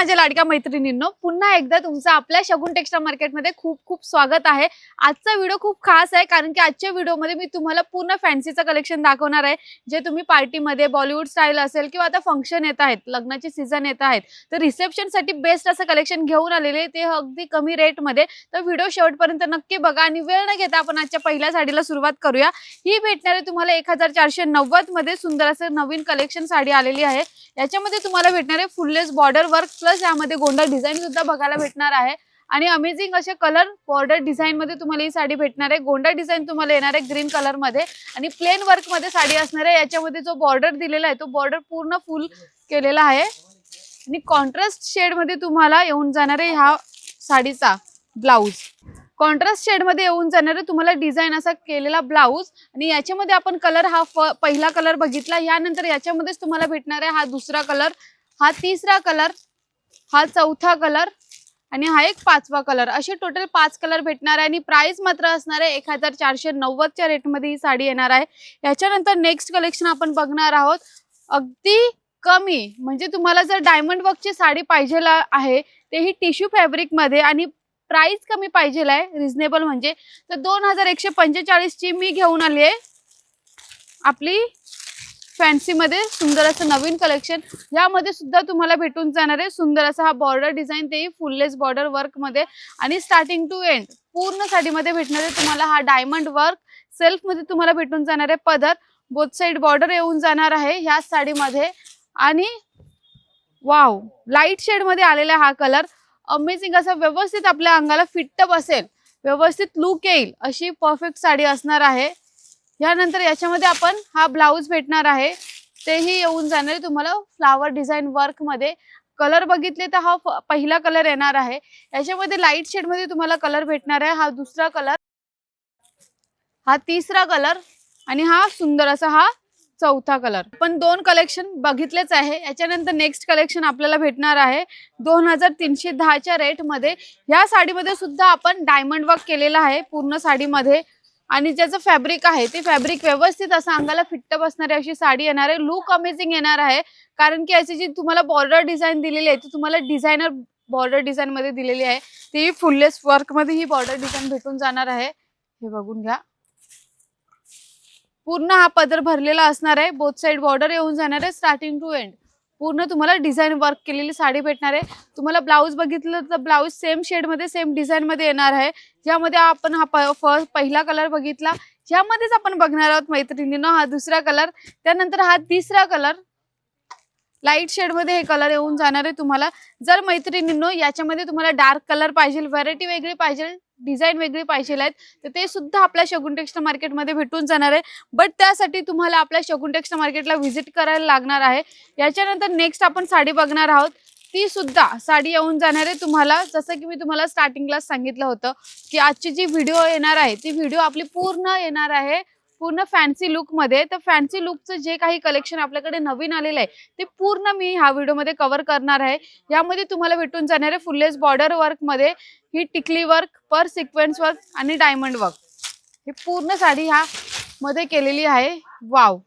माझ्या लाडक्या मैत्रिणींनो, पुन्हा एकदा तुमचं आपल्या शगुन टेक्सटाईल मार्केटमध्ये खूप खूप स्वागत आहे। आजचा व्हिडिओ खूप खास आहे कारण की आजच्या व्हिडिओमध्ये मी तुम्हाला पूर्ण फॅन्सीचं कलेक्शन दाखवणार आहे, जे तुम्ही पार्टीमध्ये बॉलिवूड स्टाईल असेल किंवा आता फंक्शन येत आहेत, लग्नाचे सीझन येत आहेत, तर रिसेप्शनसाठी बेस्ट असं कलेक्शन घेऊन आलेले ते अगदी कमी रेटमध्ये। तर व्हिडिओ शेवटपर्यंत नक्की बघा आणि वेळ न घेता आपण आजच्या पहिल्या साडीला सुरुवात करूया। ही भेटणार आहे तुम्हाला 1490 मध्ये सुंदर असं नवीन कलेक्शन साडी आलेली आहे। याच्यामध्ये तुम्हाला भेटणार आहे फुललेस बॉर्डर वर्क प्लस यामध्ये गोंडा डिझाइन सुद्धा बघायला भेटणार आहे आणि अमेजिंग असे कलर बॉर्डर डिझाइन मध्ये तुम्हाला ही साडी भेटणार आहे। गोंडा डिझाइन तुम्हाला येणार आहे ग्रीन कलर मध्ये आणि प्लेन वर्क मध्ये साडी असणार आहे। याच्यामध्ये जो बॉर्डर दिलेला आहे तो बॉर्डर पूर्ण फुल केलेला आहे आणि कॉन्ट्रास्ट शेड मध्ये तुम्हाला येऊन जाणार आहे ह्या साडीचा ब्लाउज। कॉन्ट्रास्ट शेड मध्ये येऊन जाणार आहे तुम्हाला डिझाइन असा केलेला ब्लाउज आणि याच्यामध्ये आपण कलर हा पहिला कलर बघितला, यानंतर याच्यामध्येच तुम्हाला भेटणार आहे हा दुसरा कलर, हा तिसरा कलर, हा चौथा कलर आणि हा एक पाचवा कलर, असे टोटल 5 कलर भेटणार आहे आणि प्राइस मात्र असणार आहे 1490 च्या रेट मध्ये ही साडी येणार आहे। याच्यानंतर नेक्स्ट कलेक्शन आपण बघणार आहोत अगदी कमी, म्हणजे तुम्हाला जर डायमंड वर्कची साडी पाहिजे आहे तेही टिश्यू फॅब्रिक मध्ये आणि प्राइस कमी पाहिजे आहे रिजनेबल, म्हणजे तर 2145 ची मी घेऊन आली आहे आपली फॅन्सी मध्ये सुंदर असं नवीन कलेक्शन। यामध्ये सुद्धा तुम्हाला भेटून जाणार आहे सुंदर असा हा बॉर्डर डिझाइन, तेही फुललेस बॉर्डर वर्क मध्ये आणि स्टार्टिंग टू एंड पूर्ण साडीमध्ये भेटणार आहे तुम्हाला हा डायमंड वर्क। सेल्फ मध्ये तुम्हाला भेटून जाणार आहे पदर, बोथ साइड बॉर्डर येऊन जाणार आहे ह्या साडीमध्ये आणि वाव लाईट शेड मध्ये आलेला हा कलर अमेजिंग असा व्यवस्थित आपल्या अंगाला फिट बसेल, व्यवस्थित लुक येईल अशी परफेक्ट साडी असणार आहे। यानंतर याच्यामध्ये आपण हा ब्लाउज भेटणार आहे, तेही येऊन जाणार तुम्हाला फ्लावर डिझाइन वर्क मध्ये। कलर बघितले तर हा पहिला कलर येणार आहे, याच्यामध्ये लाईट शेड मध्ये तुम्हाला कलर भेटणार आहे, हा दुसरा कलर, हा तिसरा कलर आणि हा सुंदर असा हा चौथा कलर। पण 2 कलेक्शन बघितलेच आहे। याच्यानंतर नेक्स्ट कलेक्शन आपल्याला भेटणार आहे 2310 च्या रेट मध्ये। या साडीमध्ये सुद्धा आपण डायमंड वर्क केलेला आहे पूर्ण साडीमध्ये आणि ज्याचं फॅब्रिक आहे ते फॅब्रिक व्यवस्थित असं अंगाला फिट्ट बसणारी अशी साडी येणार आहे। लुक अमेजिंग येणार आहे कारण की याची जी तुम्हाला बॉर्डर डिझाइन दिलेली आहे ती तुम्हाला डिझायनर बॉर्डर डिझाइन मध्ये दिलेली आहे, ती फुललेस वर्क मध्ये ही बॉर्डर डिझाइन भेटून जाणार आहे। हे बघून घ्या, पूर्ण हा पदर भरलेला असणार आहे, बोथ साइड बॉर्डर येऊन जाणार आहे स्टार्टिंग टू एंड पूर्ण तुम्हाला डिझाइन वर्क केलेली साडी भेटणार आहे। तुम्हाला ब्लाउज बघितलं तर ब्लाउज सेम शेड मध्ये सेम डिझाइन मध्ये येणार आहे। ज्यामध्ये आपण हा पहिला कलर बघितला, यामध्येच आपण बघणार आहोत मैत्रिणींनो हा दुसरा कलर, त्यानंतर हा तिसरा कलर लाईट शेड मध्ये हे कलर येऊन जाणार आहे तुम्हाला। जर मैत्रिणींनो याच्यामध्ये तुम्हाला डार्क कलर पाहिजे, व्हरायटी वेगळी पाहिजे, डिझाइन वेगळी पाहिजे आहेत तर ते सुद्धा आपल्या शगुन टेक्सटाईल मार्केटमध्ये भेटून जाणार आहे, बट त्यासाठी तुम्हाला आपल्या शगुन टेक्सटाईल मार्केटला व्हिजिट करायला लागणार आहे। याच्यानंतर नेक्स्ट आपण साडी बघणार आहोत, ती सुद्धा साडी येऊन जाणार आहे तुम्हाला, जसं की मी तुम्हाला स्टार्टिंगला सांगितलं होतं की आजची जी व्हिडिओ येणार आहे ती व्हिडिओ आपली पूर्ण येणार आहे पूर्ण फॅन्सी लुक मध्ये। तर फॅन्सी लुकचं जे काही कलेक्शन आपल्याकडे नवीन आलेलं आहे ते पूर्ण मी ह्या व्हिडिओमध्ये कव्हर करणार आहे। यामध्ये तुम्हाला भेटून जाणार आहे फुललेस बॉर्डर वर्क मध्ये ही टिकली वर्क, पर सिक्वेन्स वर्क आणि डायमंड वर्क, ही पूर्ण साडी ह्या मध्ये केलेली आहे। वाव,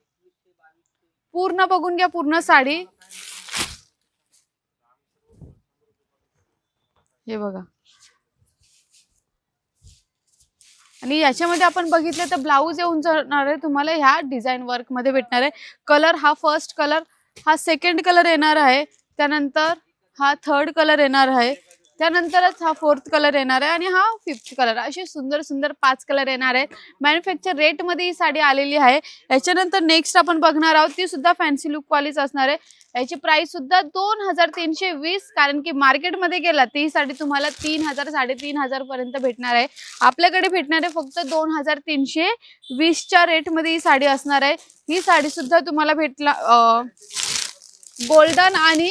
पूर्ण बघून घ्या पूर्ण साडी, हे बघा। आणि याच्यामध्ये आपण बघितलं तर ब्लाउज येऊन जाणार आहे तुम्हाला ह्या डिझाइन वर्क मध्ये भेटणार आहे। कलर हा फर्स्ट कलर, हा सेकंड कलर येणार आहे, त्यानंतर हा थर्ड कलर येणार आहे, त्यानंतरच हा फोर्थ कलर येणार आहे आणि हा फिफ्थ कलर, असे सुंदर सुंदर 5 कलर येणार आहेत। मॅन्युफॅक्चर रेट मध्ये ही साडी आलेली आहे। याच्यानंतर नेक्स्ट आपण बघणार आहोत ती सुद्धा फॅन्सी लुक वालीच असणार आहे। याची प्राइस सुद्धा 2320, कारण की मार्केटमध्ये गेला ती साडी तुम्हाला 3000 3500 पर्यंत भेटणार आहे, आपल्याकडे भेटणार आहे फक्त 2320 च्या रेट मध्ये ही साडी असणार आहे। ही साडी सुद्धा तुम्हाला भेटला गोल्डन आणि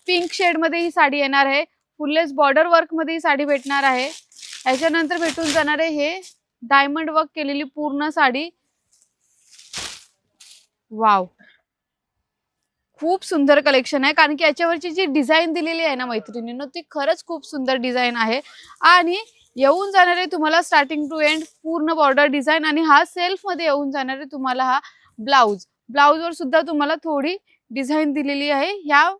पिंक शेड मध्ये ही साडी येणार आहे, फुललेस बॉर्डर वर्क मध्ये ही साडी भेटणार आहे। याच्यानंतर भेटून जाणार आहे हे डायमंड वर्क केलेली पूर्ण साडी। वाव, खूप सुंदर कलेक्शन आहे कारण की याच्यावरची जी डिझाइन दिलेली आहे ना मैत्रिणींनो ती खरंच खूप सुंदर डिझाइन आहे आणि येऊन जाणार आहे तुम्हाला स्टार्टिंग टू एंड पूर्ण बॉर्डर डिझाइन आणि हा सेल्फ मध्ये येऊन जाणार आहे तुम्हाला हा ब्लाउज। ब्लाउज वर सुद्धा तुम्हाला थोडी डिझाइन दिलेली आहे ह्या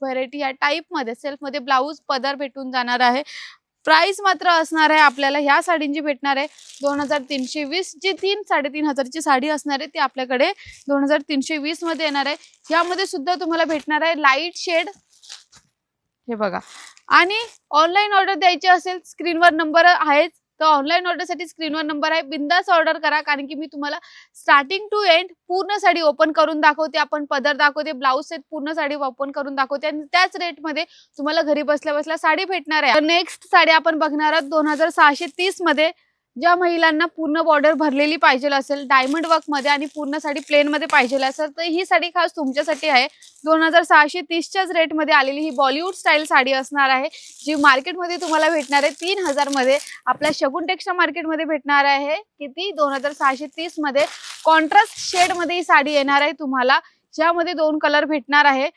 व्हरायटी या टाईपमध्ये सेल्फमध्ये ब्लाऊज पदर भेटून जाणार आहे. प्राइस मात्र असणार आहे आपल्याला ह्या साडींची भेटणार आहे 2320. जी 3-3.5 साडी असणार आहे ती आपल्याकडे 2320 मध्ये येणार आहे. यामध्ये सुद्धा तुम्हाला भेटणार आहे लाईट शेड, हे बघा. आणि ऑनलाईन ऑर्डर द्यायची असेल स्क्रीनवर नंबर आहेच, तर ऑनलाईन ऑर्डरसाठी स्क्रीनवर नंबर आहे, बिंदास ऑर्डर करा. कारण की मी तुम्हाला स्टार्टिंग टू एंड पूर्ण साडी ओपन करून दाखवते, आपण पदर दाखवते, ब्लाऊज सेट पूर्ण साडी ओपन करून दाखवते आणि त्याच रेटमध्ये तुम्हाला घरी बसल्या बसल्या साडी भेटणार आहे. नेक्स्ट साडी आपण बघणार आहोत 2630 मध्ये. ज्या महिलांना पूर्ण बॉर्डर भरलेली पाहिजे असेल डायमंड वर्क मध्ये आणि पूर्ण साडी प्लेन मध्ये पाहिजे असेल तर ही साडी खास तुमच्यासाठी आहे. 2630च्याच रेट मध्ये आलेली ही बॉलिवूड स्टाईल साडी असणार आहे, जी मार्केटमध्ये तुम्हाला भेटणार आहे 3000 मध्ये. आपल्या शगुन टेक्स्टा मार्केटमध्ये भेटणार आहे किती 2630 मध्ये. कॉन्ट्रास्ट शेड मध्ये ही साडी येणार आहे तुम्हाला, ज्यामध्ये 2 कलर भेटणार आहे.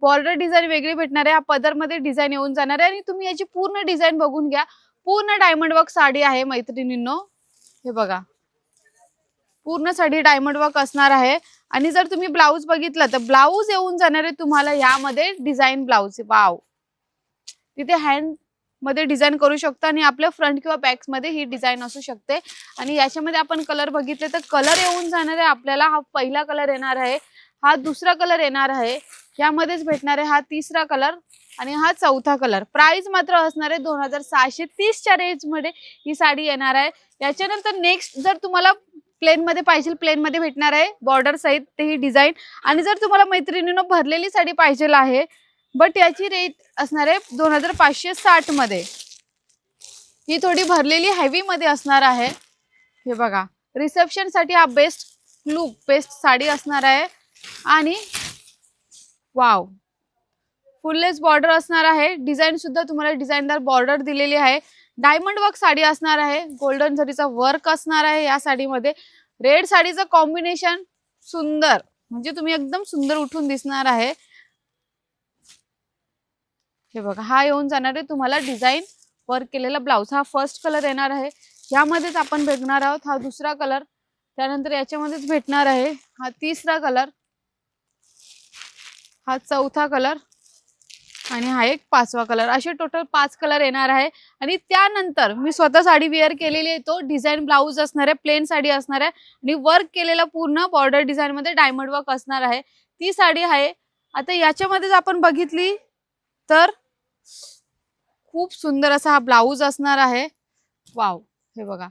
बॉर्डर डिझाईन वेगळी भेटणार आहे, हा पदर मध्ये डिझाईन येऊन जाणार आहे. आणि तुम्ही याची पूर्ण डिझाईन बघून घ्या. पूर्ण डायमंड वर्क साडी आहे मैत्रिणींनो, हे बघा. पूर्ण साडी डायमंड वर्क असणार आहे. आणि जर तुम्ही ब्लाऊज बघितलं तर ब्लाऊज येऊन जाणार आहे तुम्हाला यामध्ये डिझाईन ब्लाऊज. वाव, तिथे हँड मध्ये डिझाईन करू शकता आणि आपल्या फ्रंट किंवा बॅक्स मध्ये ही डिझाईन असू शकते. आणि याच्यामध्ये आपण कलर बघितले तर कलर येऊन जाणार आहे आपल्याला. हा पहिला कलर येणार आहे, हा दुसरा कलर येणार आहे, यामध्येच भेटणार आहे हा तिसरा कलर आणि हा चौथा कलर. प्राइस मात्र असणार आहे 2630च्या रेंज मध्ये ही साडी येणार आहे. याच्यानंतर नेक्स्ट जर तुम्हाला प्लेन मध्ये पाहिजे प्लेन मध्ये भेटणार आहे बॉर्डर सहित ते ही डिझाईन. आणि जर तुम्हाला मैत्रिणींनो भरलेली साडी पाहिजे आहे बट याची रेट असणार आहे 2560 मध्ये. ही थोडी भरलेली हेवी मध्ये असणार आहे, हे बघा. रिसेप्शन साठी हा बेस्ट लुक बेस्ट साडी असणार आहे. आणि वाव, फुललेस बॉर्डर असणार आहे. डिझाईन सुद्धा तुम्हाला डिझाईनदार बॉर्डर दिलेली आहे. डायमंड वर्क साडी असणार आहे, गोल्डन जरीचा वर्क असणार आहे या साडीमध्ये. रेड साडीचं कॉम्बिनेशन सुंदर, म्हणजे तुम्ही एकदम सुंदर उठून दिसणार आहे. हे बघा, हा येऊन जाणार आहे तुम्हाला डिझाईन वर्क केलेला ब्लाऊज. हा फर्स्ट कलर येणार आहे, यामध्येच आपण भेटणार आहोत. हा दुसरा कलर, त्यानंतर याच्यामध्येच भेटणार आहे हा तिसरा कलर, हा चौथा कलर आणि हा एक पाचवा कलर. असे टोटल 5 कलर येणार आहे. आणि त्यानंतर मी स्वतः साडी वेअर केलेली आहे, तो डिझाईन ब्लाऊज असणार आहे, प्लेन साडी असणार आहे आणि वर्क केलेला पूर्ण बॉर्डर डिझाईन मध्ये डायमंड वर्क असणार आहे, ती साडी आहे. आता याच्यामध्येच आपण बघितली तर खूप सुंदर असा हा ब्लाऊज असणार आहे. वाव, हे बघा.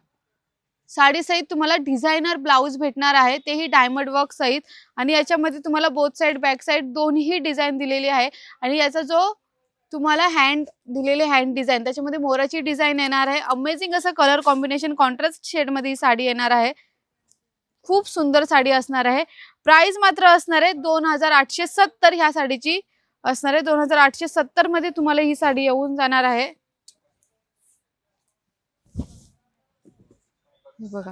साडी सहित तुम्हाला डिझायनर ब्लाऊज भेटणार आहे, तेही डायमंड वर्क सहित. आणि याच्यामध्ये तुम्हाला बोथ साइड बॅक साइड दोन्ही डिझाईन दिलेली आहे. आणि याचा जो तुम्हाला हँड दिलेले हँड डिझाईन, त्याच्यामध्ये मोराची डिझाईन येणार आहे. अमेझिंग असं कलर कॉम्बिनेशन कॉन्ट्रास्ट शेड मध्ये ही साडी येणार आहे. खूप सुंदर साडी असणार आहे. प्राइस मात्र असणार आहे 2870 ह्या साडीची असणार आहे. 2870 मध्ये तुम्हाला ही साडी येऊन जाणार आहे. बघा,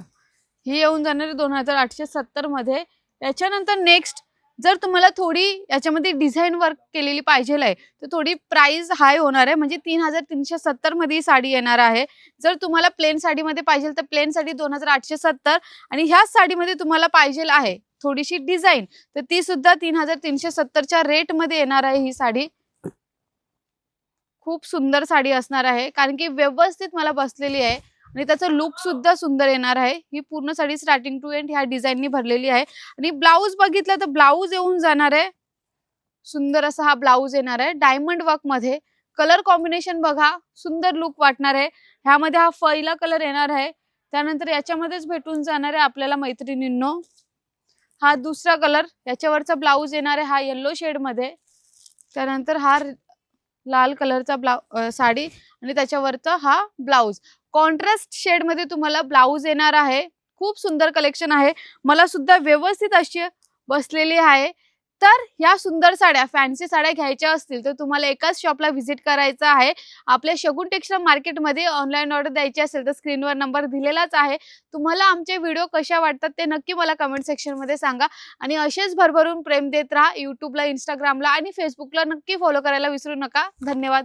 ही येऊन जाणार आहे 2870 मध्ये. याच्यानंतर नेक्स्ट जर तुम्हाला थोडी याच्यामध्ये डिझाईन वर्क केलेली पाहिजे आहे तर थोडी प्राइस हाय होणार आहे, म्हणजे 3370 मध्ये ही साडी येणार आहे. जर तुम्हाला प्लेन साडीमध्ये पाहिजे तर प्लेन साडी 2870. आणि ह्याच साडीमध्ये तुम्हाला पाहिजे आहे थोडीशी डिझाईन तर ती सुद्धा 3370च्या रेट मध्ये येणार आहे ही साडी. खूप सुंदर साडी असणार आहे, कारण की व्यवस्थित मला बसलेली आहे आणि त्याचा लुक सुद्धा सुंदर येणार आहे. ही पूर्ण साडी स्टार्टिंग टू एंड ह्या डिझाईननी भरलेली आहे. आणि ब्लाऊज बघितलं तर ब्लाऊज येऊन जाणार आहे सुंदर असा हा ब्लाऊज येणार आहे डायमंड वर्क मध्ये. कलर कॉम्बिनेशन बघा, सुंदर लुक वाटणार आहे. ह्यामध्ये हा पहिला कलर येणार आहे, त्यानंतर याच्यामध्येच भेटून जाणार आहे आपल्याला मैत्रिणींनो हा दुसरा कलर. याच्यावरचा ब्लाऊज येणार आहे हा येलो शेड मध्ये, त्यानंतर हा लाल कलरचा साडी आणि त्याच्यावरचा हा ब्लाऊज. कॉन्ट्रास्ट शेड मध्ये तुम्हाला ब्लाऊज येणार आहे. खूप सुंदर कलेक्शन आहे, मला सुद्धा व्यवस्थित अशी बसलेली आहे. तर या सुंदर साड्या फॅन्सी साड्या घ्यायच्या असतील तर तुम्हाला एकाच शॉपला व्हिजिट करायचं आहे. आपल्या शगुन टेक्स्टा मार्केटमध्ये ऑनलाईन ऑर्डर द्यायची असेल तर स्क्रीनवर नंबर दिलेलाच आहे. तुम्हाला आमचे व्हिडिओ कशा वाटतात ते नक्की मला कमेंट सेक्शन मध्ये सांगा. आणि असेच भरभरून प्रेम देत राहा. यूट्यूबला, इंस्टाग्रामला आणि फेसबुकला नक्की फॉलो करायला विसरू नका. धन्यवाद.